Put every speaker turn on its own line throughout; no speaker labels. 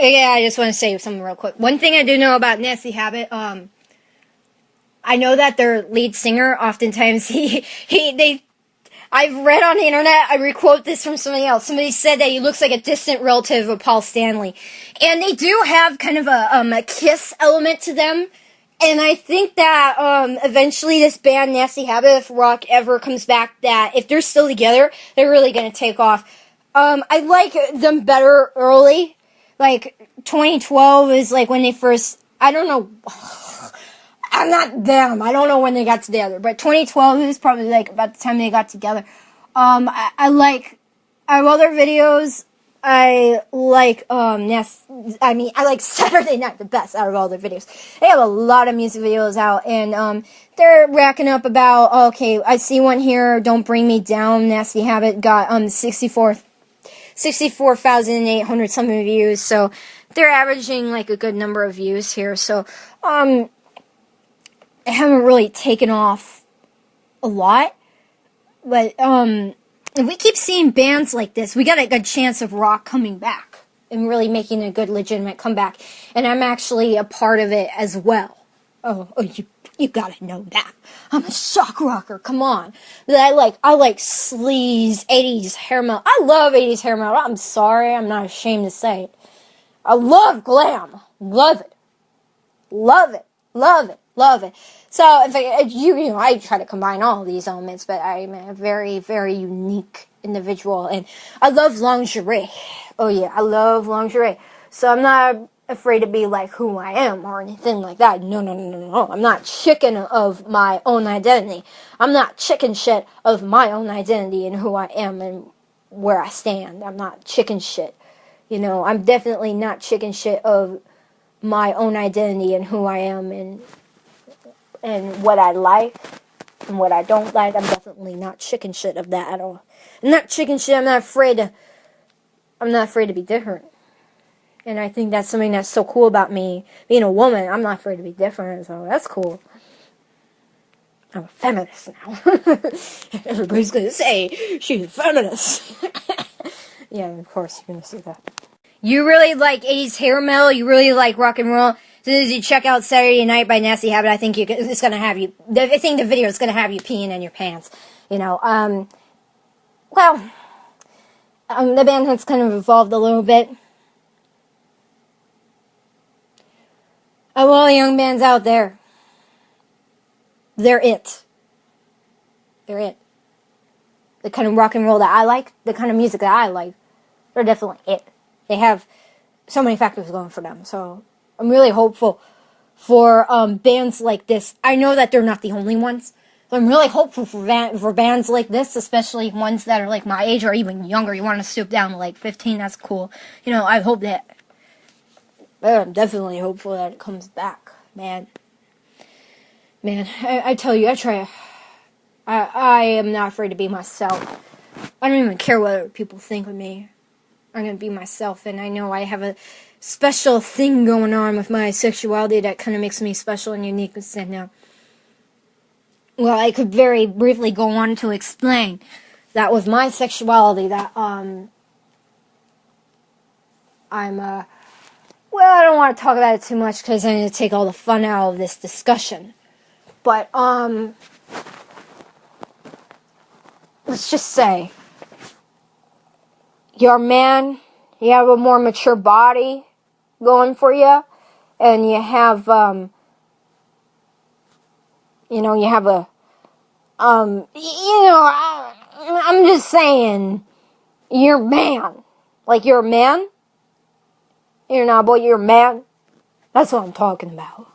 Yeah, I just want to say something real quick. One thing I do know about Nasty Habit, I know that their lead singer, oftentimes, I've read on the internet, I requote this from somebody else. Somebody said that he looks like a distant relative of Paul Stanley. And they do have kind of a Kiss element to them. And I think that, eventually this band, Nasty Habit, if rock ever comes back, that if they're still together, they're really gonna take off. I like them better early. Like, 2012 is like when they first, I don't know, I'm not them, I don't know when they got together, but 2012 is probably like about the time they got together. I like all their videos. I like, I like Saturday Night the best out of all their videos. They have a lot of music videos out, and, they're racking up about, okay, I see one here, Don't Bring Me Down, Nasty Habit, got, 64,800 something views, so they're averaging, like, a good number of views here, so, I haven't really taken off a lot, but, if we keep seeing bands like this, we got a good chance of rock coming back and really making a good legitimate comeback. And I'm actually a part of it as well. Oh, you gotta know that. I'm a shock rocker, come on. But I like sleaze, 80s hair metal. I love 80s hair metal. I'm sorry, I'm not ashamed to say it. I love glam. Love it. Love it. Love it. Love it. So, if I try to combine all of these elements, but I'm a very, very unique individual, and I love lingerie. Oh yeah, I love lingerie. So I'm not afraid to be like who I am or anything like that. No. I'm not chicken of my own identity. I'm not chicken shit of my own identity and who I am and where I stand. I'm not chicken shit. You know, I'm definitely not chicken shit of my own identity and who I am and what I like and what I don't like. I'm definitely not chicken shit of that at all. I'm not chicken shit. I'm not afraid to be different. And I think that's something that's so cool about me being a woman. I'm not afraid to be different, so that's cool. I'm a feminist now. Everybody's gonna say she's a feminist. Yeah, of course you're gonna say that. You really like 80s hair metal, you really like rock and roll. As soon as you check out Saturday Night by Nasty Habit, I think it's gonna have you, I think the video is gonna have you peeing in your pants. You know, the band has kind of evolved a little bit. Of all the young bands out there, they're it. They're it. The kind of rock and roll that I like, the kind of music that I like, they're definitely it. They have so many factors going for them. So I'm really hopeful for bands like this. I know that they're not the only ones. So I'm really hopeful for bands like this, especially ones that are like my age or even younger. You want to stoop down to like 15, that's cool. You know, I hope that. I'm definitely hopeful that it comes back, man. Man, I tell you, I am not afraid to be myself. I don't even care what other people think of me. I'm going to be myself, and I know I have a special thing going on with my sexuality that kind of makes me special and unique. And well, I could very briefly go on to explain that with my sexuality that, well, I don't want to talk about it too much because I'm going to take all the fun out of this discussion. But, let's just say, you're a man, you have a more mature body going for you, and you have, I'm just saying, you're a man. Like, you're a man? You're not a boy, you're a man. That's what I'm talking about.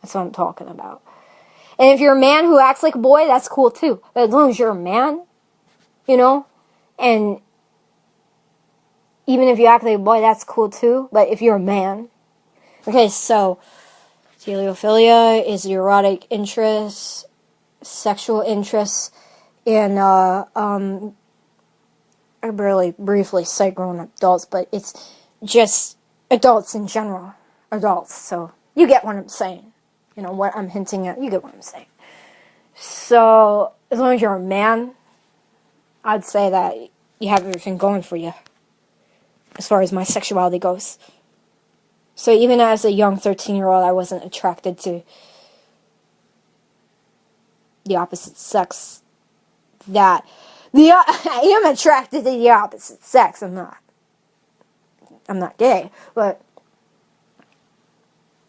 That's what I'm talking about. And if you're a man who acts like a boy, that's cool too. But as long as you're a man, you know, and even if you act like a boy, that's cool too. But if you're a man. Okay, so teleophilia is erotic interest, sexual interest in, I barely briefly say grown-up adults, but it's just adults in general. Adults, so you get what I'm saying. You know, what I'm hinting at, you get what I'm saying. So, as long as you're a man, I'd say that you have everything going for you. As far as my sexuality goes. So even as a young 13-year-old, I wasn't attracted to the opposite sex. I am attracted to the opposite sex. I'm not gay, but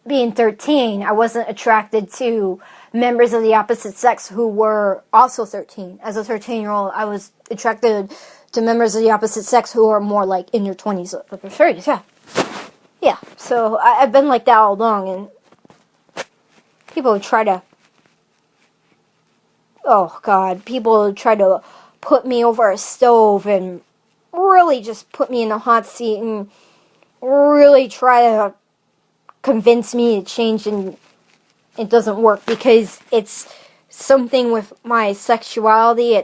being 13, I wasn't attracted to members of the opposite sex who were also 13. As a 13-year-old, I was attracted to members of the opposite sex who are more like in their 20s or 30s, yeah. Yeah, so I've been like that all along, and people try to, people try to put me over a stove and really just put me in the hot seat and really try to convince me to change, and it doesn't work because it's something with my sexuality.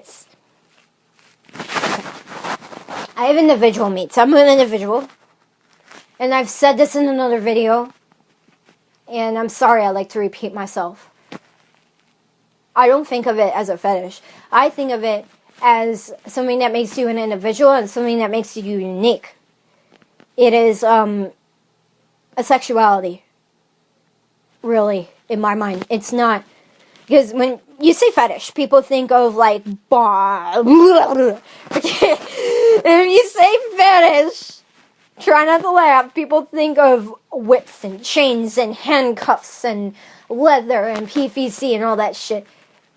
I have individual meets. I'm an individual, and I've said this in another video, and I'm sorry I like to repeat myself. I don't think of it as a fetish. I think of it as something that makes you an individual and something that makes you unique. It is a sexuality, really, in my mind. It's not, because when you say fetish, people think of like, if you say fetish, try not to laugh, people think of whips and chains and handcuffs and leather and PVC and all that shit.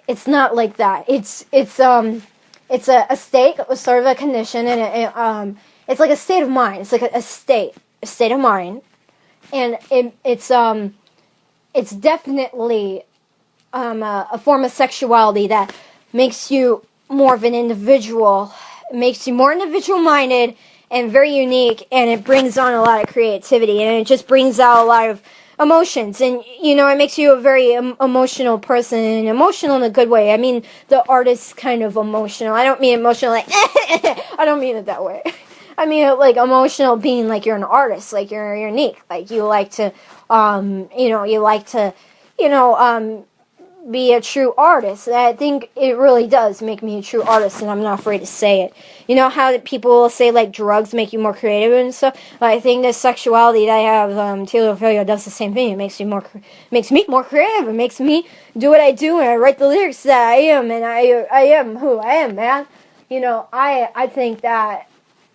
It's not like that. It's a state, sort of a condition, and it's like a state of mind. It's like a state of mind, and it's definitely a form of sexuality that makes you more of an individual, makes you more individual-minded and very unique, and it brings on a lot of creativity, and it just brings out a lot of emotions, and, it makes you a very emotional person, and emotional in a good way. I mean, the artist kind of emotional. I don't mean emotional like, I don't mean it that way. I mean, like, emotional being like you're an artist, like you're unique, like you like to, be a true artist. And I think it really does make me a true artist, and I'm not afraid to say it. You know how people say, like, drugs make you more creative and stuff? Well, I think this sexuality that I have, telephilia, does the same thing. It makes me more creative. It makes me do what I do, and I write the lyrics that I am, and I am who I am, man. I think that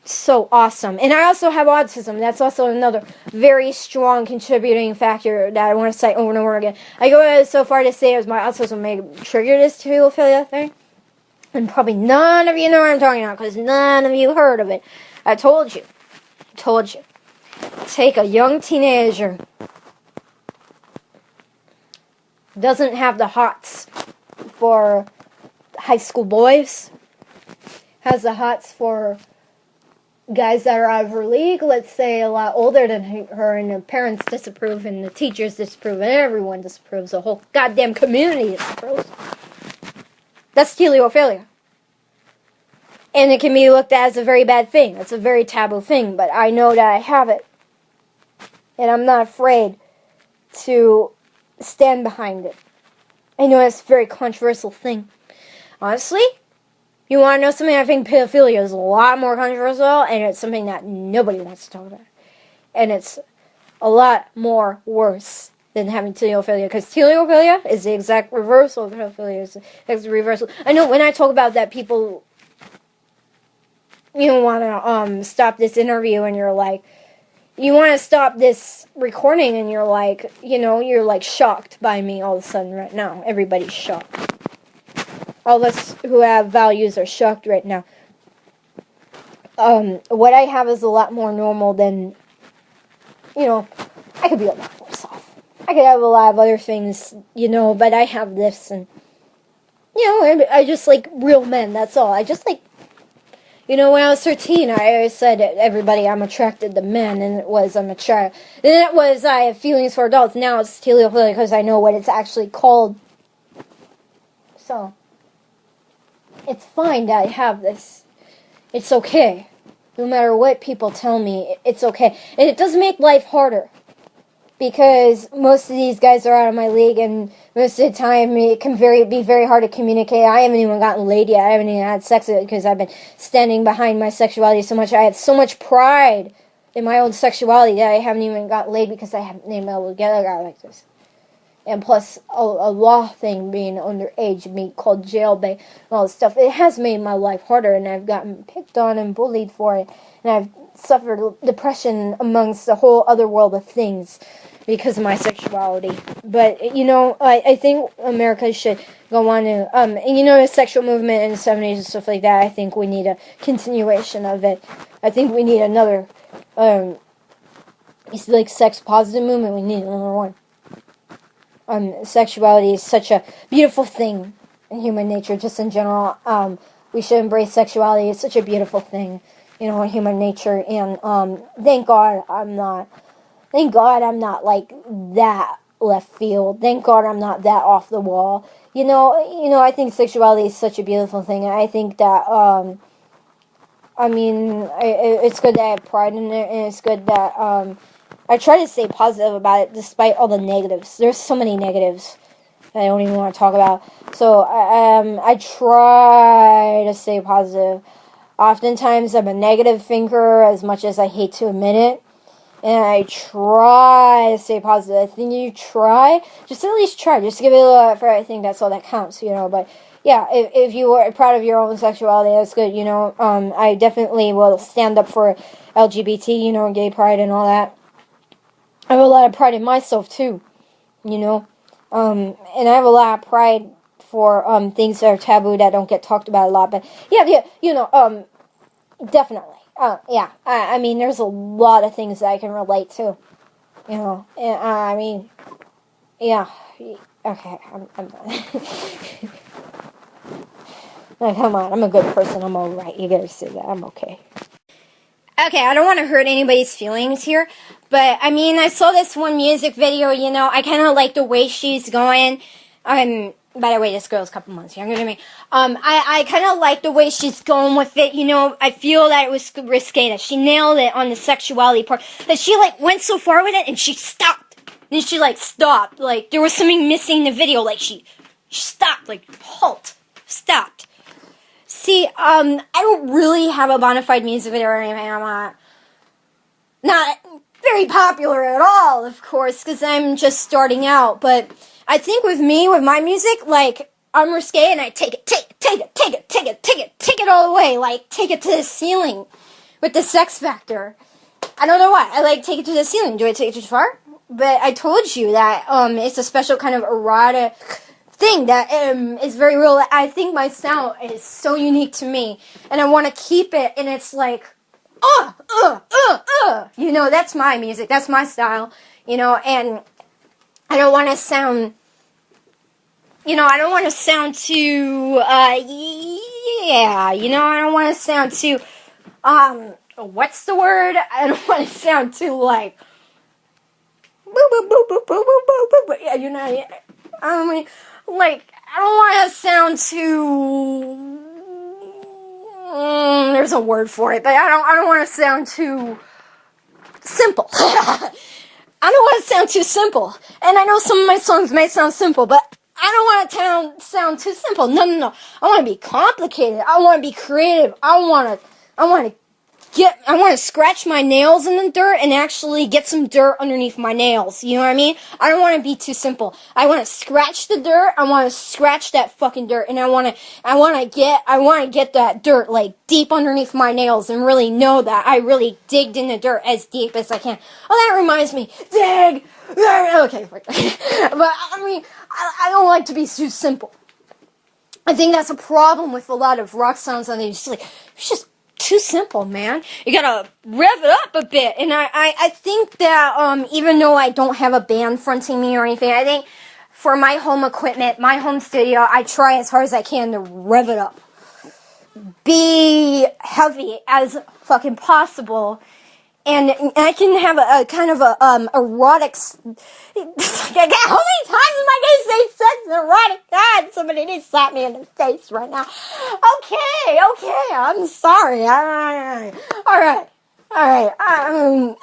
so awesome. And I also have autism. That's also another very strong contributing factor that I want to cite over and over again. I go so far to say as my autism may trigger this telephilia thing. And probably none of you know what I'm talking about, because none of you heard of it. I told you. Take a young teenager, doesn't have the hots for high school boys, has the hots for guys that are out of her league, let's say a lot older than her, and the parents disapprove, and the teachers disapprove, and everyone disapproves, the whole goddamn community disapproves. That's teleophilia. And it can be looked at as a very bad thing. It's a very taboo thing, but I know that I have it. And I'm not afraid to stand behind it. I know it's a very controversial thing. Honestly, you want to know something? I think pedophilia is a lot more controversial, and it's something that nobody wants to talk about. And it's a lot more worse than having teleophilia, because teleophilia is the exact reversal of pedophilia. It's the reversal. I know when I talk about that, people, want to stop this interview, and you're like, you want to stop this recording, and you're like, you're like shocked by me all of a sudden right now. Everybody's shocked. All of us who have values are shocked right now. What I have is a lot more normal than, I could be a lot worse off. I could have a lot of other things, but I have this, and, I just like real men, that's all. I just like, when I was 13, I always said to everybody I'm attracted to men, and it was I'm a child. Then it was I have feelings for adults. Now it's teleophilia because I know what it's actually called. So it's fine that I have this. It's okay. No matter what people tell me, it's okay. And it does make life harder, because most of these guys are out of my league, and most of the time it can be very hard to communicate. I haven't even gotten laid yet. I haven't even had sex with it because I've been standing behind my sexuality so much. I have so much pride in my own sexuality that I haven't even got laid because I haven't been able to get a guy like this. And plus, a law thing, being underage, being called jailbait, and all this stuff, it has made my life harder, and I've gotten picked on and bullied for it, and I've suffered depression amongst a whole other world of things because of my sexuality. But, you know, I think America should go on and, you know, the sexual movement in the 70s and stuff like that, I think we need a continuation of it. I think we need another, it's like sex-positive movement, we need another one. Sexuality is such a beautiful thing in human nature, just in general. We should embrace sexuality. It's such a beautiful thing, you know, in human nature. And thank God I'm not like that left field. Thank God I'm not that off the wall. You know, I think sexuality is such a beautiful thing. And I think that, it's good that I have pride in it, and it's good that, I try to stay positive about it despite all the negatives. There's so many negatives that I don't even want to talk about. So I try to stay positive. Oftentimes I'm a negative thinker as much as I hate to admit it. And I try to stay positive. I think you try. Just at least try. Just give it a little effort. I think that's all that counts, you know. But yeah, if you are proud of your own sexuality, that's good, you know. I definitely will stand up for LGBT, you know, gay pride and all that. I have a lot of pride in myself, too, you know, and I have a lot of pride for, things that are taboo that don't get talked about a lot, but, yeah, you know, definitely, yeah, I mean, there's a lot of things that I can relate to, you know, and, I mean, yeah, okay, I'm done. Like, come on, I'm a good person, I'm alright, you gotta say that, I'm okay. Okay, I don't want to hurt anybody's feelings here, but, I mean, I saw this one music video, you know, I kind of like the way she's going, by the way, this girl's a couple months younger than me, I kind of like the way she's going with it, you know, I feel that it was risque, that she nailed it on the sexuality part, that she, like, went so far with it, and she stopped, then she, like, stopped, like, there was something missing in the video, like, she stopped, like, halt, stopped. See, I don't really have a bona fide music video or anything. I'm not very popular at all, of course, because I'm just starting out. But I think with me, with my music, like, I'm risque and I take it all the way. Like, take it to the ceiling with the sex factor. I don't know why. I like take it to the ceiling. Do I take it too far? But I told you that it's a special kind of erotic thing that is very real. I think my sound is so unique to me, and I want to keep it, and it's like, you know, that's my music, that's my style, you know, and I don't want to sound, you know, I don't want to sound too, yeah, you know, I don't want to sound too, what's the word? I don't want to sound too, like, yeah, you know, I mean, like, I don't want to sound too, there's a word for it, but I don't want to sound too simple. I don't want to sound too simple, and I know some of my songs may sound simple, but I don't want to sound too simple. No. I want to be complicated. I want to be creative. I want to scratch my nails in the dirt and actually get some dirt underneath my nails. You know what I mean? I don't want to be too simple. I want to scratch the dirt. I want to scratch that fucking dirt, and I want to get that dirt like deep underneath my nails and really know that I really digged in the dirt as deep as I can. Oh, that reminds me. Dig. Okay. But I mean, I don't like to be too simple. I think that's a problem with a lot of rock songs, and they just like, it's just too simple, man. You gotta rev it up a bit. And I think that, even though I don't have a band fronting me or anything, I think for my home equipment, my home studio, I try as hard as I can to rev it up. Be heavy as fucking possible. And I can have a kind of a, erotic, how many times am I going to say sex and erotic? God, somebody needs to slap me in the face right now. Okay, I'm sorry. Alright, I'm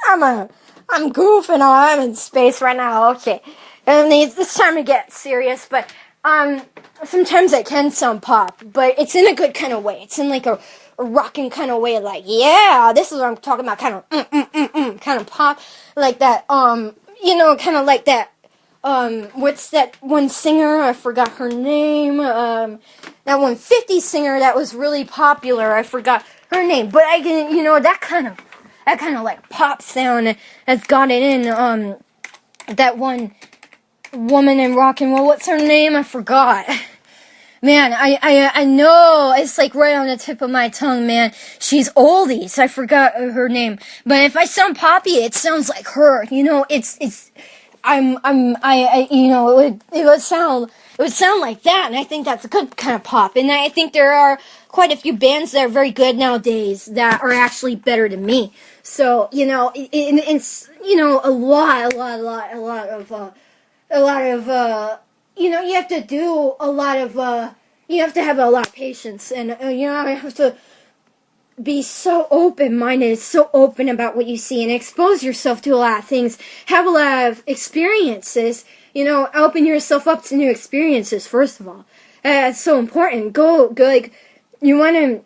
goofing, I'm in space right now, okay. And it's time to get serious, but, sometimes it can sound pop, but it's in a good kind of way. It's in like a a rocking kind of way, like, yeah, this is what I'm talking about, kind of, kind of pop, like that, kind of like that, what's that one singer, I forgot her name, that one 50 singer that was really popular, I forgot her name, but I can, that kind of like pop sound has got it in, that one woman in rock and roll, what's her name, I forgot. Man, I know, it's like right on the tip of my tongue, man. She's oldies, I forgot her name. But if I sound poppy, it sounds like her, it would sound like that, and I think that's a good kind of pop. And I think there are quite a few bands that are very good nowadays that are actually better than me. So, it's, a lot of, you have to do a lot of, you have to have a lot of patience, and, you have to be so open-minded, so open about what you see, and expose yourself to a lot of things, have a lot of experiences, open yourself up to new experiences, first of all. It's so important. Go, like, you want to,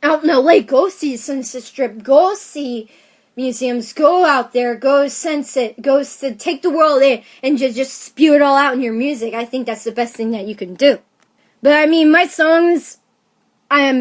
out in LA, go see Sunset Strip, go see museums, go out there, go sense it, take the world in, and just spew it all out in your music. I think that's the best thing that you can do. But I mean, my songs, I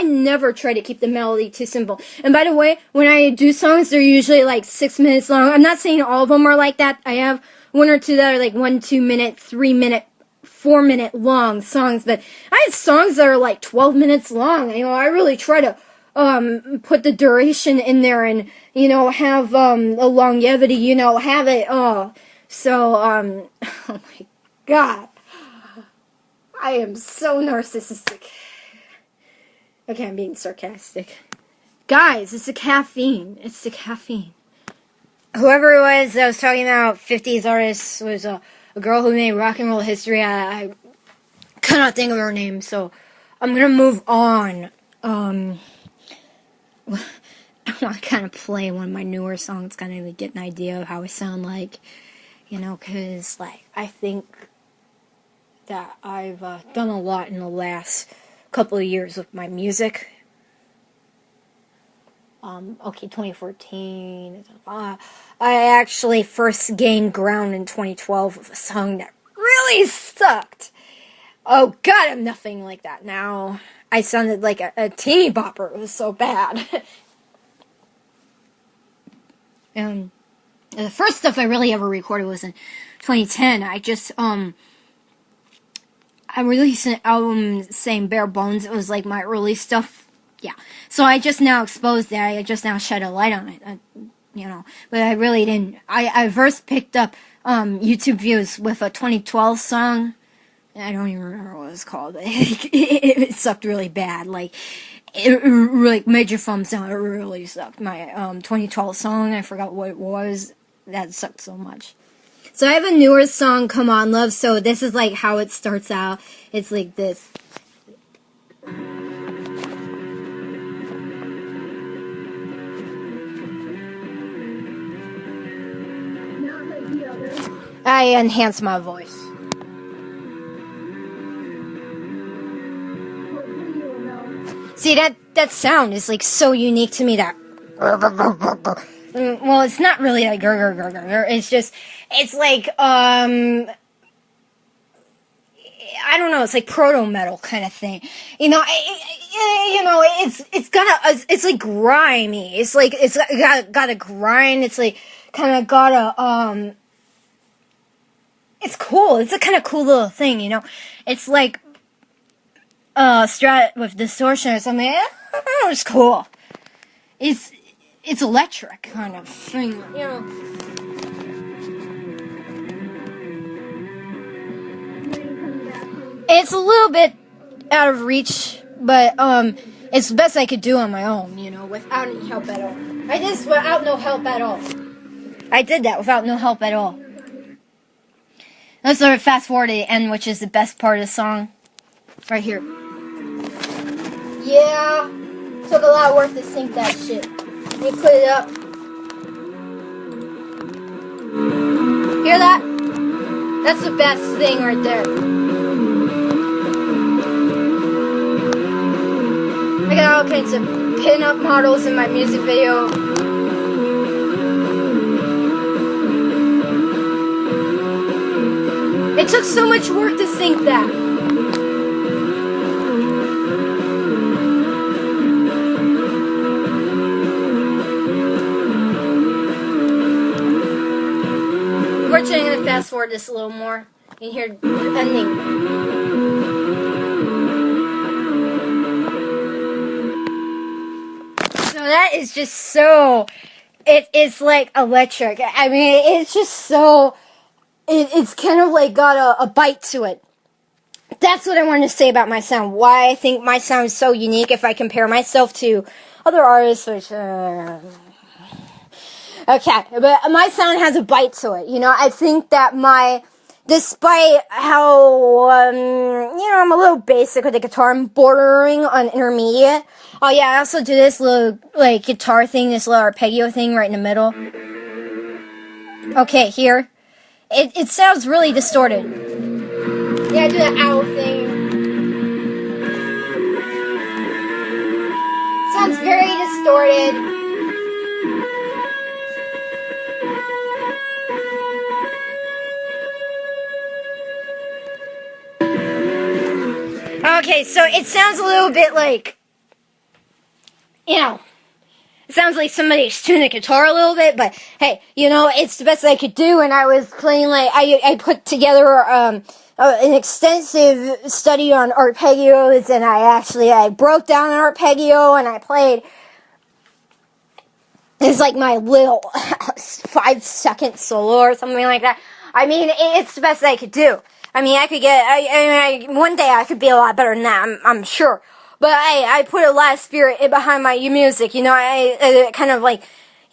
never try to keep the melody too simple. And by the way, when I do songs, they're usually like 6 minutes long. I'm not saying all of them are like that. I have one or two that are like 1, 2 minute, 3 minute, 4 minute long songs, but I have songs that are like 12 minutes long. I really try to put the duration in there and, have, a longevity, have it, so, oh my God, I am so narcissistic. Okay, I'm being sarcastic. Guys, it's the caffeine. It's the caffeine. Whoever it was that was talking about 50s artists was a girl who made rock and roll history. I cannot think of her name, so I'm gonna move on. I want to kind of play one of my newer songs, kind of get an idea of how I sound like, because, like, I think that I've done a lot in the last couple of years with my music. Okay, 2014. I actually first gained ground in 2012 with a song that really sucked. Oh God, I'm nothing like that now. I sounded like a teeny bopper. It was so bad. The first stuff I really ever recorded was in 2010. I released an album saying bare bones. It was like my early stuff. Yeah. So I just now exposed that. I just now shed a light on it. But I really didn't. I first picked up YouTube views with a 2012 song. I don't even remember what it was called. It sucked really bad. Like, it really made your thumb sound. It really sucked. My 2012 song, I forgot what it was. That sucked so much. So I have a newer song, Come On Love. So this is like how it starts out. It's like this. I enhance my voice. See, that sound is like so unique to me that. Well, it's not really like it's just, it's like, I don't know, it's like proto-metal kind of thing. It's like grimy. It's like, it's got a grind, it's like, kind of got a, it's cool. It's a kind of cool little thing, It's like, Strat with distortion or something. It's cool. It's electric kind of thing, It's a little bit out of reach, but it's the best I could do on my own, without any help at all. I did this without no help at all. I did that without no help at all. Let's sort of fast forward to the end, which is the best part of the song. Right here. Yeah, took a lot of work to sync that shit. Let me put it up. Hear that? That's the best thing right there. I got all kinds of pin-up models in my music video. It took so much work to think that. Unfortunately, I'm going to fast forward this a little more. You can hear the ending. So that is just so... It's like electric. I mean, it's just so... It's kind of like got a bite to it. That's what I wanted to say about my sound. Why I think my sound is so unique if I compare myself to other artists, which... Okay, but my sound has a bite to it. You know, I think that despite how, I'm a little basic with the guitar, I'm bordering on intermediate. Oh yeah, I also do this little, like, guitar thing, this little arpeggio thing right in the middle. Okay, here. It sounds really distorted. Yeah, I do that owl thing. Sounds very distorted. Okay, so it sounds a little bit like, it sounds like somebody's tuning the guitar a little bit, but hey, it's the best I could do, and I was playing, like, I put together, an extensive study on arpeggios, and I broke down an arpeggio, and I played, it's like my little 5-second solo or something like that. I mean, it's the best I could do. I mean, I could one day I could be a lot better than that, I'm sure. But I put a lot of spirit behind my music, I kind of like,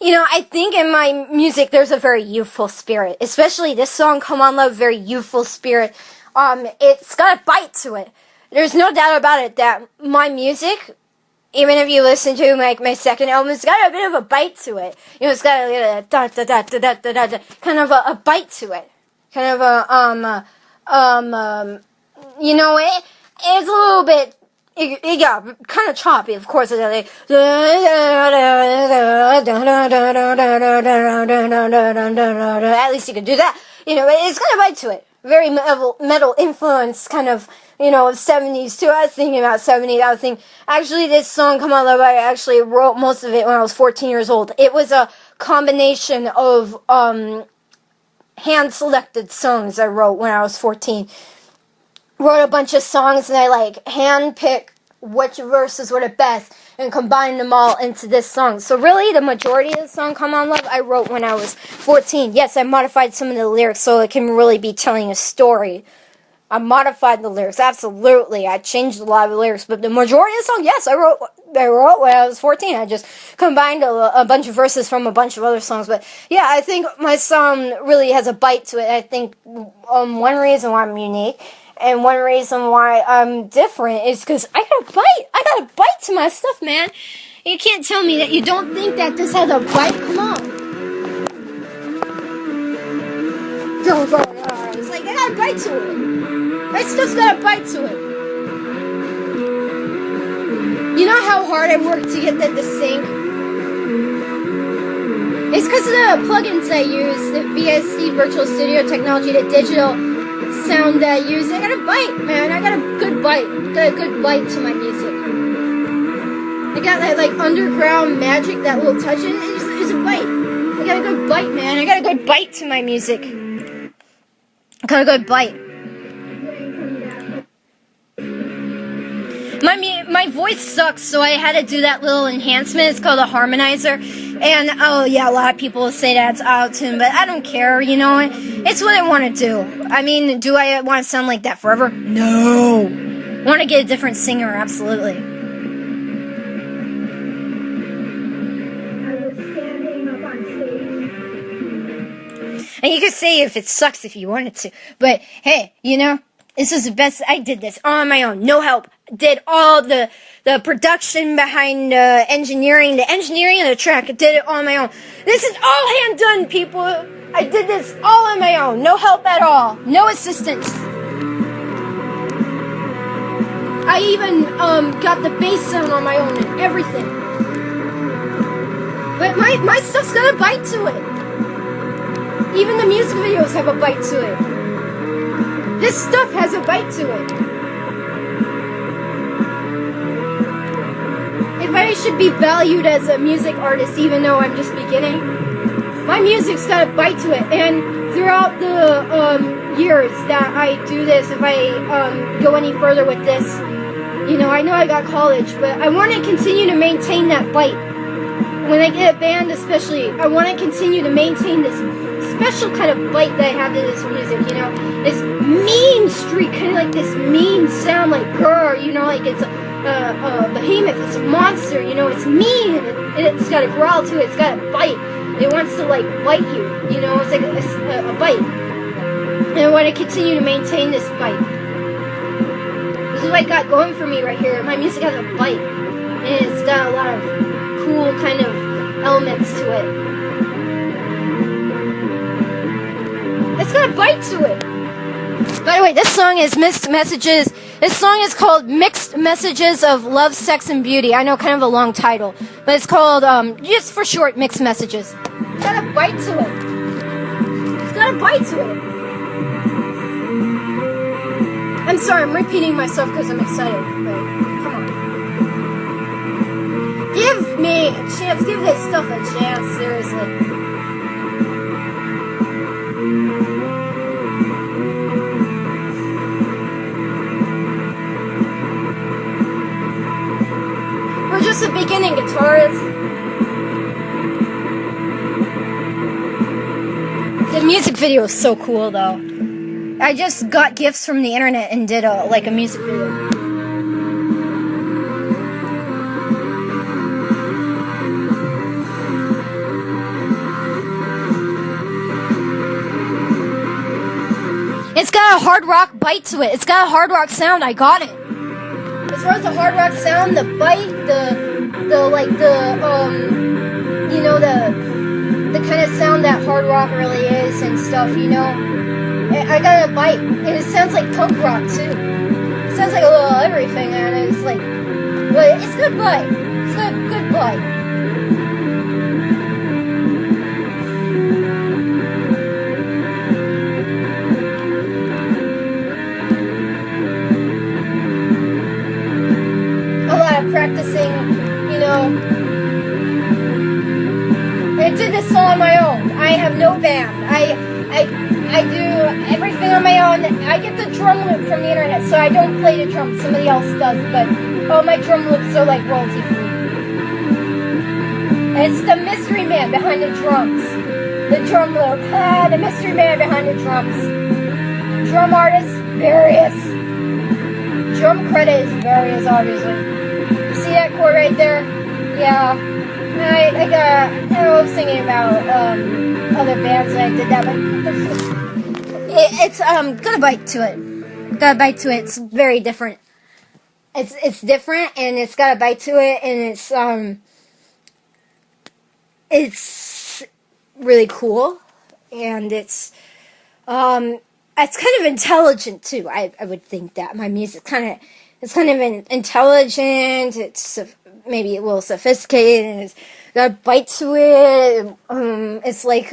I think in my music there's a very youthful spirit. Especially this song, Come On Love, very youthful spirit. It's got a bite to it. There's no doubt about it that my music, even if you listen to my second album, it's got a bit of a bite to it. It's got a kind of a bite to it. Kind of a, it's a little bit, it got kind of choppy, of course. At least you could do that. It's got a bite to it. Very metal influence, kind of, 70s too. I was thinking about 70s. I was thinking, actually, this song, Come On Love, I actually wrote most of it when I was 14 years old. It was a combination of, hand-selected songs I wrote when I was 14. Wrote a bunch of songs, and I, hand-pick which verses were the best, and combined them all into this song. So really, the majority of the song, Come On Love, I wrote when I was 14. Yes, I modified some of the lyrics so it can really be telling a story. I modified the lyrics, absolutely. I changed a lot of the lyrics, but the majority of the song, yes, I wrote when I was 14. I just combined a bunch of verses from a bunch of other songs. But yeah, I think my song really has a bite to it. I think one reason why I'm unique and one reason why I'm different is because I got a bite. I got a bite to my stuff, man. You can't tell me that you don't think that this has a bite. Come on. Go. It's like I got a bite to it. My stuff's got a bite to it. You know how hard I worked to get that to sync? It's because of the plugins I use, the VSC Virtual Studio technology, the digital sound that I use. I got a bite, man. I got a good bite. Got a good bite to my music. I got that, underground magic, that little touch. It's a bite. I got a good bite, man. I got a good bite to my music. I got a good bite. My voice sucks, so I had to do that little enhancement. It's called a harmonizer. And, oh yeah, a lot of people say that it's auto-tune, but I don't care, It's what I want to do. I mean, do I want to sound like that forever? No. I want to get a different singer, absolutely. And you could say if it sucks if you wanted to. But, hey, this was the best. I did this on my own. No help. Did all the production behind engineering. The engineering of the track. I did it on my own. This is all hand done, people. I did this all on my own. No help at all. No assistance. I even got the bass sound on my own and everything. But my stuff's got a bite to it. Even the music videos have a bite to it. This stuff has a bite to it. If I should be valued as a music artist, even though I'm just beginning, my music's got a bite to it. And throughout the years that I do this, if I go any further with this, you know I got college, but I want to continue to maintain that bite. When I get a band especially, I want to continue to maintain this special kind of bite that I have to this music, you know? This mean streak, kind of like this mean sound, like grr, you know, like it's a behemoth, it's a monster, you know, it's mean, it's got a growl to it, it's got a bite. It wants to, like, bite you, you know, it's like a bite. And I want to continue to maintain this bite. This is what I got going for me right here. My music has a bite, and it's got a lot of cool kind of elements to it. It's got a bite to it. By the way, this song is Mixed Messages. This song is called Mixed Messages of Love, Sex, and Beauty. I know, kind of a long title, but it's called, just for short, Mixed Messages. It's got a bite to it. It's got a bite to it. I'm sorry, I'm repeating myself because I'm excited, but come on. Give me a chance. Give this stuff a chance, seriously. We're just a beginning guitarist. The music video is so cool, though. I just got gifts from the internet and did a music video. It's got a hard rock bite to it. It's got a hard rock sound. I got it. As far as the hard rock sound, the bite, the kind of sound that hard rock really is and stuff, you know. I got a bite, and it sounds like punk rock too. It sounds like a little everything, and it's like, but it's good bite. It's got a good bite. A lot of practicing, you know. I did this all on my own. I have no band. I do everything on my own. I get the drum loop from the internet, so I don't play the drums. Somebody else does, but all my drum loops are like royalty free. And it's the mystery man behind the drums. The drum loop. The mystery man behind the drums. Drum artist, various. Drum credit is various, obviously. You see that chord right there? Yeah. I was thinking about other bands that I did that, but it's got a bite to it. Got a bite to it. It's very different. It's different, and it's got a bite to it, and it's really cool, and it's kind of intelligent too. I would think that my music it's kind of intelligent. It's maybe a little sophisticated, and it's got a bite to it. It's like,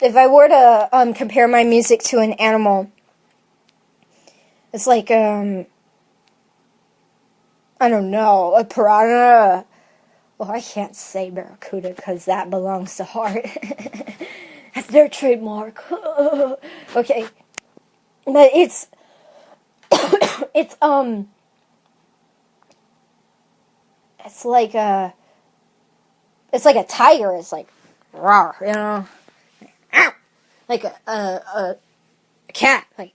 if I were to compare my music to an animal, it's like, I don't know, a piranha. Well, I can't say barracuda because that belongs to Heart. That's their trademark. Okay. But it's like a tiger. It's like, rawr, you know, like a cat, like,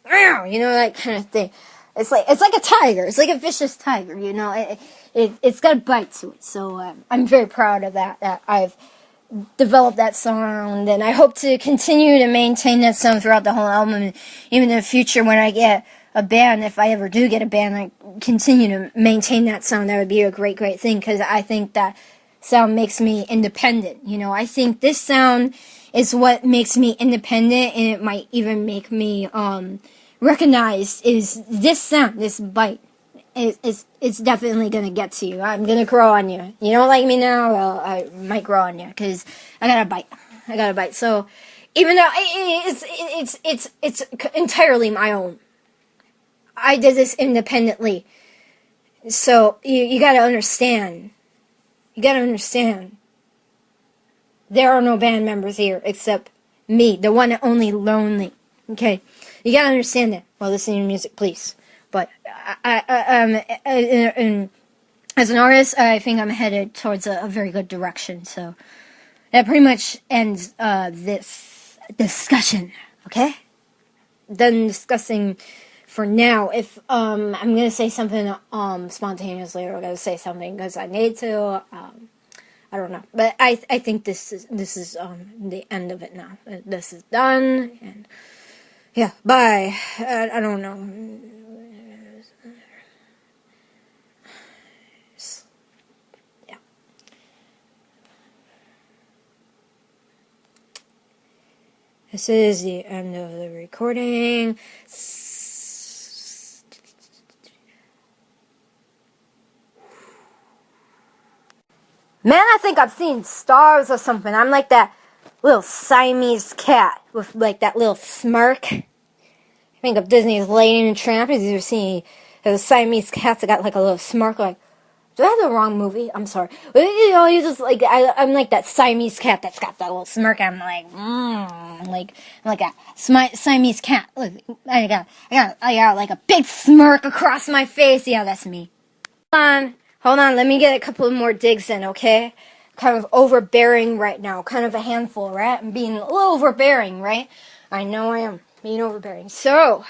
you know, that kind of thing. It's like a tiger. It's like a vicious tiger, you know. It's got a bite to it. So I'm very proud of that I've developed that sound, and I hope to continue to maintain that sound throughout the whole album, and even in the future when I get a band, if I ever do get a band, I continue to maintain that sound. That would be a great thing, because I think that sound makes me independent. You know, I think this sound is what makes me independent, and it might even make me recognized, is this sound, this bite. it's definitely gonna get to you. I'm gonna grow on you. You don't like me now? Well, I might grow on you because I got a bite. I got a bite. So even though it's entirely my own, I did this independently. So you gotta understand. You gotta understand. There are no band members here except me, the one and only Lonely. Okay, you gotta understand that while listening to music, please. But as an artist, I think I'm headed towards a very good direction. So that pretty much ends this discussion. Okay, done discussing for now. If I'm gonna say something spontaneously, or I'm gonna say something because I need to. I don't know, but I think this is the end of it now. This is done, and yeah, bye. I don't know. Yeah. This is the end of the recording. Man, I think I've seen stars or something. I'm like that little Siamese cat with like that little smirk. I think of Disney's Lady and the Tramp. Have you ever seen those Siamese cats that got like a little smirk? Like, did I have the wrong movie? I'm sorry. But, you know, you just like I'm like that Siamese cat that's got that little smirk. I'm like, I'm like that Siamese cat. Look, I got like a big smirk across my face. Yeah, that's me. Hold on, let me get a couple more digs in, okay? Kind of overbearing right now, kind of a handful, right? I'm being a little overbearing, right? I know I am being overbearing. So,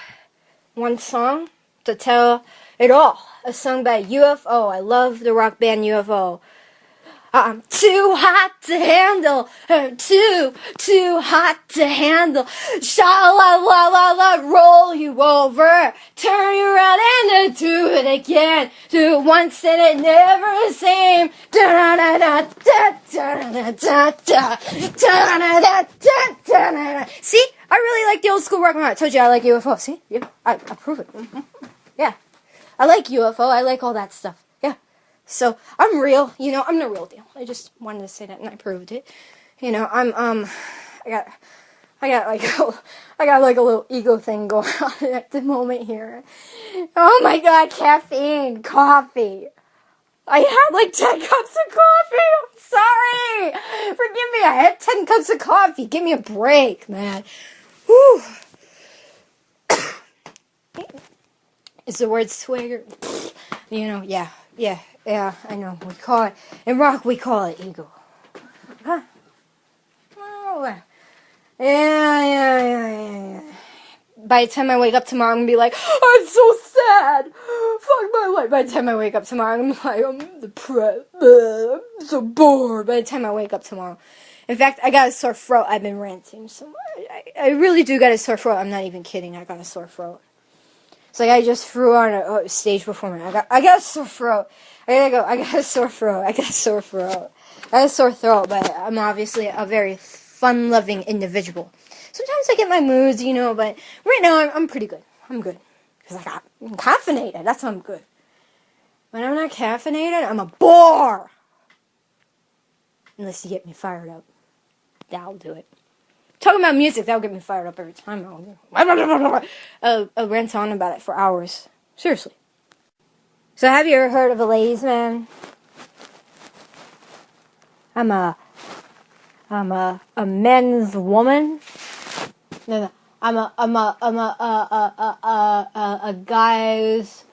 one song to tell it all. A song by UFO. I love the rock band UFO. I'm too hot to handle. I'm too hot to handle. Sha-la-la-la-la, roll you over. Turn you around and do it again. Do it once and it never the same. See? I really like the old school rock. I told you I like UFO. See? Yeah, I prove it. Yeah. I like UFO. I like all that stuff. Yeah. So, I'm real, you know, I'm the real deal. I just wanted to say that and I proved it. You know, I got like a little ego thing going on at the moment here. Oh my god, caffeine, coffee. I had like 10 cups of coffee. I'm sorry. Forgive me. I had 10 cups of coffee. Give me a break, man. Whew. Is the word swagger? You know, yeah, I know. We call it, in rock, we call it ego. Huh? Oh, yeah. By the time I wake up tomorrow, I'm gonna be like, I'm so sad. Fuck my life. By the time I wake up tomorrow, I'm like, I'm depressed. I'm so bored. By the time I wake up tomorrow. In fact, I got a sore throat. I've been ranting. So I really do got a sore throat. I'm not even kidding. I got a sore throat. It's like I just threw on a stage performance. I got a sore throat. I gotta go. I got a sore throat. I got a sore throat, but I'm obviously a very fun-loving individual. Sometimes I get my moods, you know, but right now I'm pretty good. I'm good. Because I'm caffeinated. That's how I'm good. When I'm not caffeinated, I'm a bore. Unless you get me fired up. That'll do it. Talking about music, that'll get me fired up every time. I'll rant on about it for hours. Seriously. So have you ever heard of a ladies' man? I'm a men's woman. No. I'm a guy's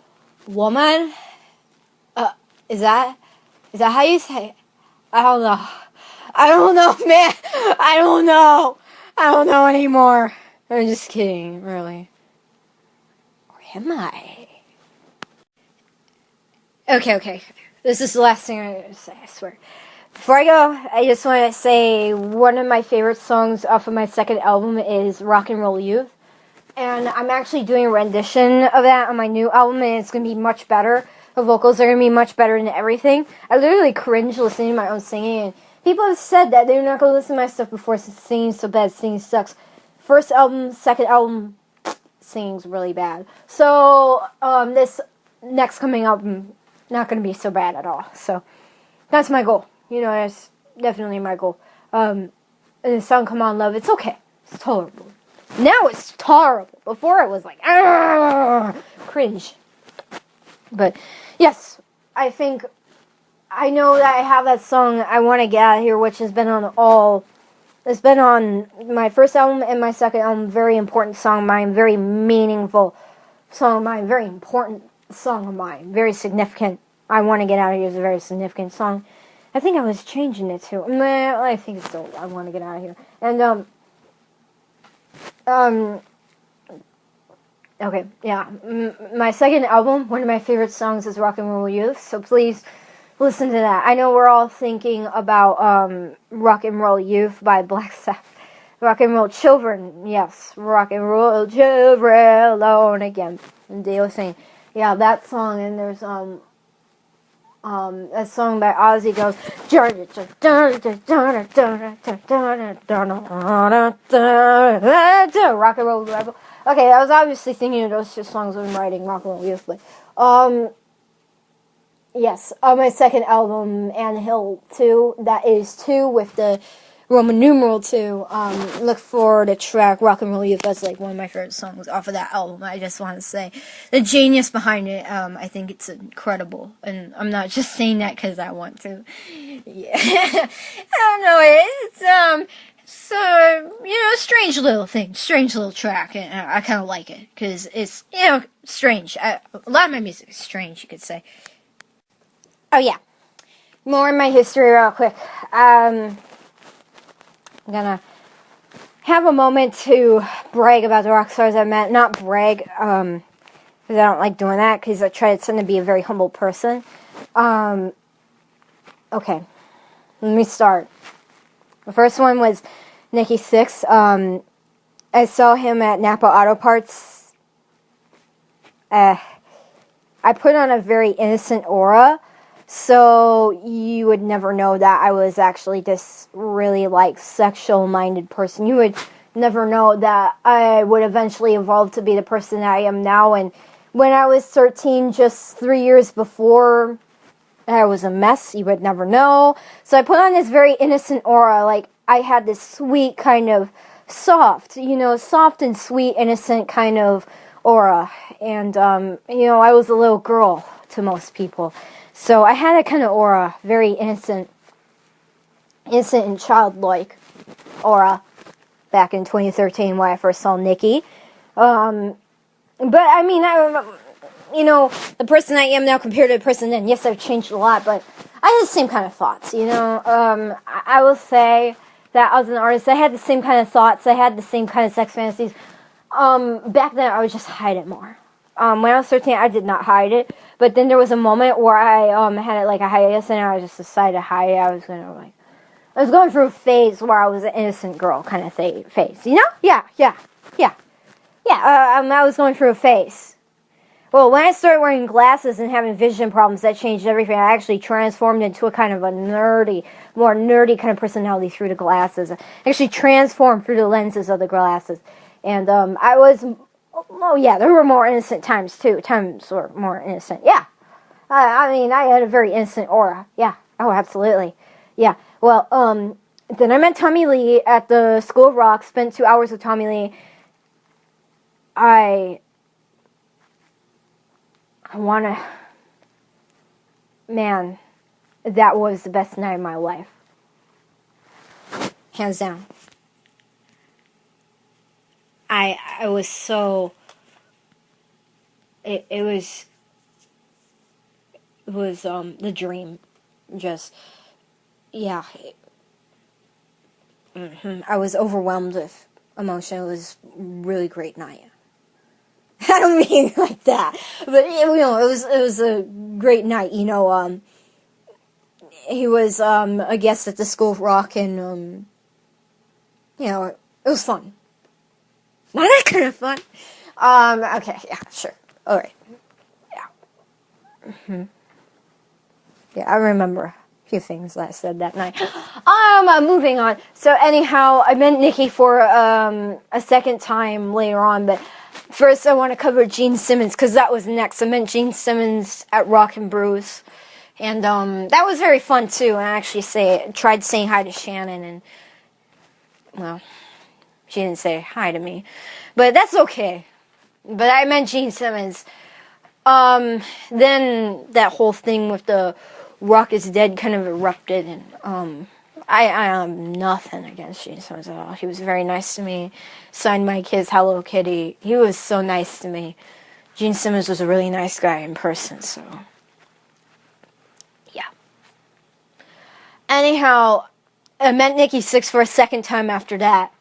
woman. Is that how you say it? I don't know. I don't know, man. I don't know anymore. I'm just kidding, really. Or am I? Okay. This is the last thing I'm going to say, I swear. Before I go, I just want to say one of my favorite songs off of my second album is Rock and Roll Youth. And I'm actually doing a rendition of that on my new album, and it's going to be much better. The vocals are going to be much better than everything. I literally cringe listening to my own singing, and people have said that they're not going to listen to my stuff before singing's so bad, singing sucks. First album, second album, singing's really bad. So, this next coming album not going to be so bad at all. So that's my goal. That's definitely my goal. And the song "Come On Love," it's okay. It's tolerable. Now it's tolerable. Before it was like, cringe. But yes, I know that I have that song "I Want to Get Out of Here," which has been on it's been on my first album and my second album. Very important song of mine, very meaningful song of mine, very important song of mine, very significant. "I Want to Get Out of Here" is a very significant song. I think I was changing it to, I think it's still "I Want to Get Out of Here." And, okay, yeah. My second album, one of my favorite songs is "Rock and Roll Youth," so please listen to that. I know we're all thinking about, "Rock and Roll Youth" by Black Sabbath. "Rock and Roll Children," yes. "Rock and Roll Children Alone Again." And they were saying, yeah, that song, and there's, a song by Ozzy goes, "Rock and Roll Rebel." Okay, I was obviously thinking of those two songs when writing "Rock and Roll Youth," but, yes, my second album, Anthill 2, that is 2 with the Roman numeral 2, look for the track "Rock and Roll Youth." That's like one of my favorite songs off of that album. I just want to say the genius behind it. I think it's incredible, and I'm not just saying that because I want to. Yeah, I don't know. It's strange little thing, strange little track, and I kind of like it because it's strange. A lot of my music is strange, you could say. Oh yeah, more in my history real quick. I'm gonna have a moment to brag about the rock stars I met. Not brag, because I don't like doing that, because I try to be a very humble person. Okay, let me start. The first one was Nikki Sixx. I saw him at Napa Auto Parts. I put on a very innocent aura, so you would never know that I was actually this really, sexual-minded person. You would never know that I would eventually evolve to be the person that I am now. And when I was 13, just 3 years before, I was a mess. You would never know. So I put on this very innocent aura. I had this sweet kind of soft and sweet, innocent kind of aura. And, I was a little girl to most people. So I had a kind of aura, very innocent and childlike aura back in 2013 when I first saw Nikki. But I mean, the person I am now compared to the person then, yes, I've changed a lot, but I had the same kind of thoughts, I will say that as an artist, I had the same kind of thoughts, I had the same kind of sex fantasies. Back then, I would just hide it more. When I was 13, I did not hide it, but then there was a moment where I had it like a hiatus, and I just decided to hide it. I was going through a phase where I was an innocent girl kind of phase, Yeah. I was going through a phase. Well, when I started wearing glasses and having vision problems, that changed everything. I actually transformed into a kind of a more nerdy kind of personality through the glasses. I actually transformed through the lenses of the glasses. And I was... Oh, yeah, there were more innocent times, too. Times were more innocent. Yeah. I had a very innocent aura. Yeah. Oh, absolutely. Yeah. Well, then I met Tommy Lee at the School of Rock, spent 2 hours with Tommy Lee. Man, that was the best night of my life. Hands down. I was so... It was the dream. Just, yeah. I was overwhelmed with emotion. It was a really great night. I don't mean like that, but it was a great night. He was a guest at the School of Rock, and it was fun. Not that kind of fun. Okay, yeah, sure. Alright. Yeah. Yeah, I remember a few things that I said that night. Moving on. So anyhow, I met Nikki for a second time later on, but first I want to cover Gene Simmons, because that was next. I met Gene Simmons at Rock and Brews. And that was very fun, too. And I actually tried saying hi to Shannon, and, well, she didn't say hi to me. But that's okay. But I met Gene Simmons. Then that whole thing with the Rock is Dead kind of erupted, and I have nothing against Gene Simmons at all. He was very nice to me. Signed my kid's Hello Kitty. He was so nice to me. Gene Simmons was a really nice guy in person, so yeah. Anyhow, I met Nikki Sixx for a second time after that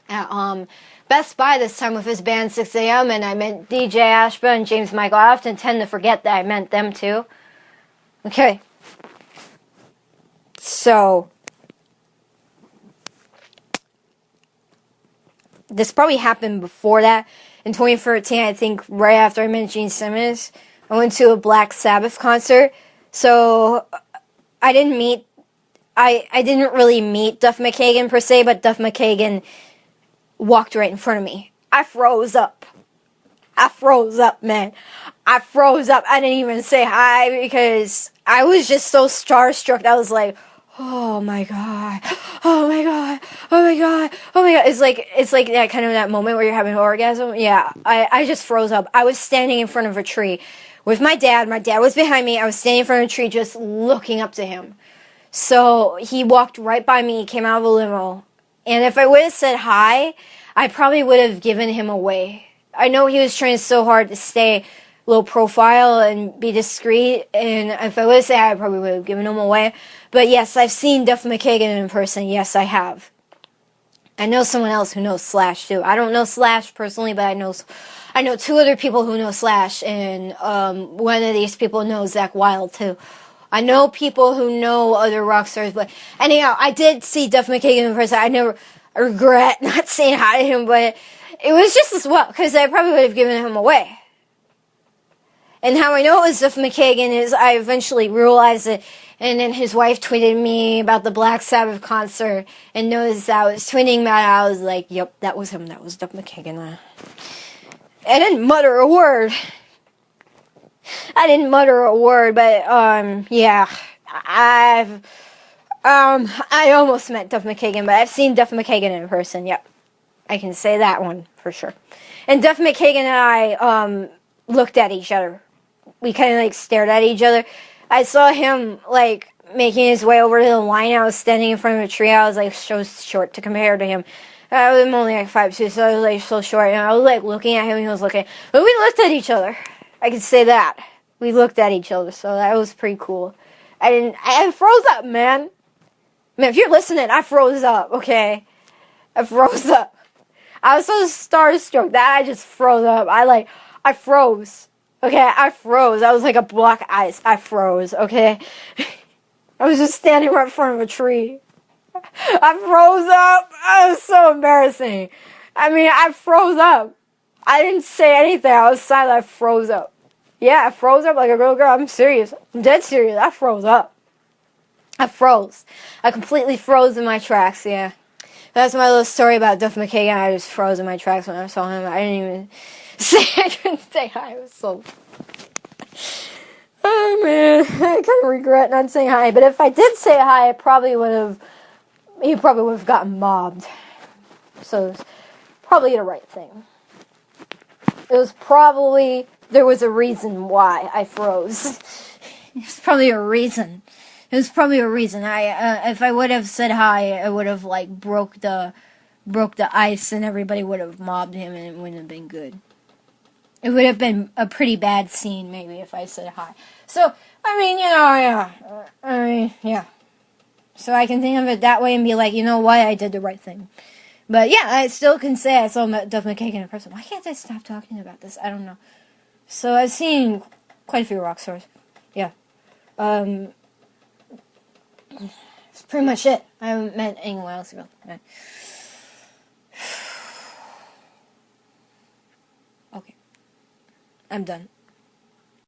at Best Buy this time with his band 6am, and I met DJ Ashba and James Michael. I often tend to forget that I meant them too. Okay. So, this probably happened before that. In 2013, I think right after I met Gene Simmons, I went to a Black Sabbath concert. So, I didn't really meet Duff McKagan per se, but Duff McKagan walked right in front of me. I froze up, man. I froze up. I didn't even say hi because I was just so starstruck. I was like, oh my god, oh my god, oh my god, oh my god. It's like that kind of that moment where you're having an orgasm. Yeah, I just froze up. I was standing in front of a tree with my dad. My dad was behind me. I was standing in front of a tree just looking up to him. So he walked right by me, came out of a limo, and if I would have said hi, I probably would have given him away. I know he was trying so hard to stay low profile and be discreet, and if I would have said hi, I probably would have given him away. But yes, I've seen Duff McKagan in person. Yes, I have. I know someone else who knows Slash too. I don't know Slash personally, but I know two other people who know Slash, and one of these people knows Zach Wilde too. I know people who know other rock stars, but anyhow, I did see Duff McKagan in person. I regret not saying hi to him, but it was just as well, because I probably would have given him away. And how I know it was Duff McKagan is I eventually realized it, and then his wife tweeted me about the Black Sabbath concert, and noticed I was tweeting about it. I was like, yep, that was him. That was Duff McKagan. I didn't mutter a word. But, yeah, I almost met Duff McKagan, but I've seen Duff McKagan in person, yep. I can say that one, for sure. And Duff McKagan and I, looked at each other. We kind of, stared at each other. I saw him, making his way over to the line. I was standing in front of a tree. I was, so short to compare to him. I'm only, 5'2", so I was, so short. And I was, looking at him, and he was looking. But we looked at each other. I can say that. We looked at each other, so that was pretty cool. I froze up, man. Man, if you're listening, I froze up, okay? I froze up. I was so starstruck that I just froze up. I froze. Okay, I froze. I was like a block of ice. I froze, okay? I was just standing right in front of a tree. I froze up. It was so embarrassing. I froze up. I didn't say anything. I was silent. I froze up. Yeah, I froze up like a real girl. I'm serious. I'm dead serious. I froze up. I froze. I completely froze in my tracks, yeah. That's my little story about Duff McKagan. I just froze in my tracks when I saw him. I didn't even I couldn't say hi. It was so... Oh, man. I kind of regret not saying hi. But if I did say hi, he probably would have gotten mobbed. So, it was probably the right thing. There was a reason why I froze. There's probably a reason. If I would have said hi, I would have broke the ice, and everybody would have mobbed him, and it wouldn't have been good. It would have been a pretty bad scene, maybe, if I said hi. So, yeah. So I can think of it that way and be like, you know what, I did the right thing. But yeah, I still can say I saw Duff McKagan in person. Why can't I stop talking about this? I don't know. So I've seen quite a few rock stars. Yeah. That's pretty much it. I haven't met anyone else about that. Okay. I'm done.